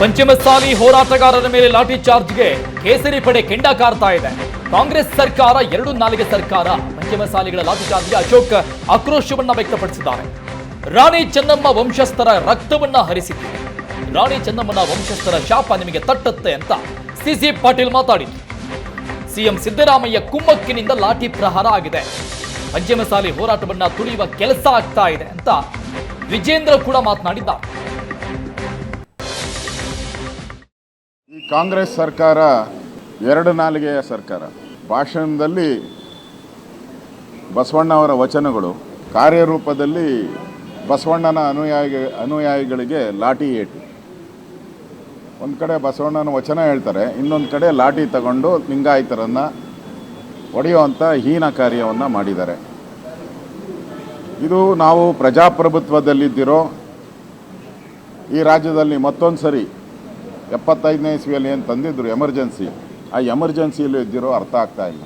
ಪಂಚಮಸಾಲಿ ಹೋರಾಟಗಾರರ ಮೇಲೆ ಲಾಠಿ ಚಾರ್ಜ್ಗೆ ಕೇಸರಿ ಪಡೆ ಕೆಂಡ ಕಾರ್ತಾ ಇದೆ. ಕಾಂಗ್ರೆಸ್ ಸರ್ಕಾರ 2 ನಾಲಿಗೆ ಸರ್ಕಾರ. ಪಂಚಮಸಾಲಿಗಳ ಲಾಠಿ ಚಾರ್ಜ್ಗೆ ಅಶೋಕ್ ಆಕ್ರೋಶವನ್ನ ವ್ಯಕ್ತಪಡಿಸಿದ್ದಾರೆ. ರಾಣಿ ಚೆನ್ನಮ್ಮ ವಂಶಸ್ಥರ ರಕ್ತವನ್ನ ಹರಿಸಿದೆ. ರಾಣಿ ಚೆನ್ನಮ್ಮನ ವಂಶಸ್ಥರ ಶಾಪ ನಿಮಗೆ ತಟ್ಟುತ್ತೆ ಅಂತ ಸಿಸಿ ಪಾಟೀಲ್ ಮಾತಾಡಿದ್ರು. ಸಿಎಂ ಸಿದ್ದರಾಮಯ್ಯ ಕುಮ್ಮಕ್ಕಿನಿಂದ ಲಾಠಿ ಪ್ರಹಾರ ಆಗಿದೆ. ಪಂಚಮಸಾಲಿ ಹೋರಾಟವನ್ನ ತುಳಿಯುವ ಕೆಲಸ ಆಗ್ತಾ ಇದೆ ಅಂತ ವಿಜೇಂದ್ರ ಕೂಡ ಮಾತನಾಡಿದ್ದಾರೆ. ಈ ಕಾಂಗ್ರೆಸ್ ಸರ್ಕಾರ 2 ನಾಲಿಗೆಯ ಸರ್ಕಾರ. ಭಾಷಣದಲ್ಲಿ ಬಸವಣ್ಣವರ ವಚನಗಳು, ಕಾರ್ಯರೂಪದಲ್ಲಿ ಬಸವಣ್ಣನ ಅನುಯಾಯಿಗಳಿಗೆ ಲಾಠಿ ಏಟು. ಒಂದು ಕಡೆ ಬಸವಣ್ಣನ ವಚನ ಹೇಳ್ತಾರೆ, ಇನ್ನೊಂದು ಕಡೆ ಲಾಠಿ ತಗೊಂಡು ಲಿಂಗಾಯತರನ್ನು ಹೊಡೆಯುವಂಥ ಹೀನ ಕಾರ್ಯವನ್ನು ಮಾಡಿದ್ದಾರೆ. ಇದು ನಾವು ಪ್ರಜಾಪ್ರಭುತ್ವದಲ್ಲಿದ್ದಿರೋ ಈ ರಾಜ್ಯದಲ್ಲಿ ಮತ್ತೊಂದು ಸರಿ 75ನೇ ಇಸ್ವಿಯಲ್ಲಿ ಏನು ತಂದಿದ್ರು ಎಮರ್ಜೆನ್ಸಿ, ಆ ಎಮರ್ಜೆನ್ಸಿಯಲ್ಲಿ ಇದ್ದಿರೋ ಅರ್ಥ ಆಗ್ತಾ ಇಲ್ಲ.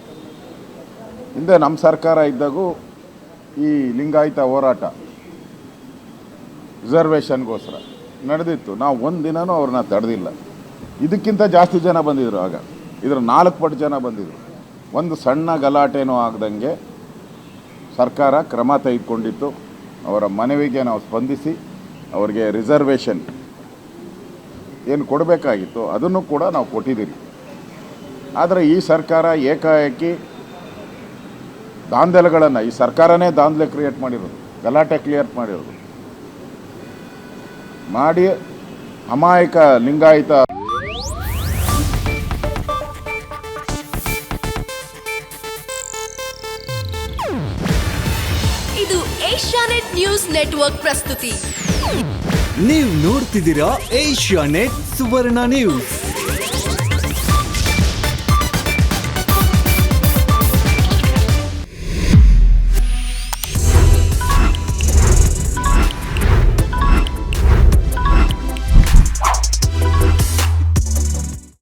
ಹಿಂದೆ ನಮ್ಮ ಸರ್ಕಾರ ಇದ್ದಾಗೂ ಈ ಲಿಂಗಾಯತ ಹೋರಾಟ ರಿಸರ್ವೇಷನ್ಗೋಸ್ಕರ ನಡೆದಿತ್ತು. ನಾವು ಒಂದು ದಿನವೂ ಅವ್ರನ್ನ ತಡೆದಿಲ್ಲ. ಇದಕ್ಕಿಂತ ಜಾಸ್ತಿ ಜನ ಬಂದಿದ್ರು. ಆಗ ಇದರ 4 ಪಟ್ಟು ಜನ ಬಂದಿದ್ರು. ಒಂದು ಸಣ್ಣ ಗಲಾಟೆನೂ ಆಗದಂಗೆ ಸರ್ಕಾರ ಕ್ರಮ ತೆಗೆದುಕೊಂಡಿತ್ತು. ಅವರ ಮನವಿಗೆ ನಾವು ಸ್ಪಂದಿಸಿ ಅವರಿಗೆ ರಿಸರ್ವೇಷನ್ ಏನು ಕೊಡಬೇಕಾಗಿತ್ತು ಅದನ್ನು ಕೂಡ ನಾವು ಕೊಟ್ಟಿದ್ದೀರಿ. ಆದರೆ ಈ ಸರ್ಕಾರ ಏಕಾಏಕಿ ದಾಂಧಲೆಗಳನ್ನು, ಈ ಸರ್ಕಾರನೇ ದಾಂಧಲೆ ಕ್ರಿಯೇಟ್ ಮಾಡಿರೋದು, ಗಲಾಟೆ ಕ್ರಿಯೇಟ್ ಮಾಡಿರೋದು ಮಾಡಿ ಅಮಾಯಕ ಲಿಂಗಾಯತ ಇದು ಏಷ್ಯಾನೆಟ್ ನ್ಯೂಸ್ ನೆಟ್ವರ್ಕ್ ಪ್ರಸ್ತುತಿ. ನೀವು ನೋಡ್ತಿದ್ದೀರಾ ಏಷ್ಯಾನೆಟ್ ಸುವರ್ಣ ನ್ಯೂಸ್.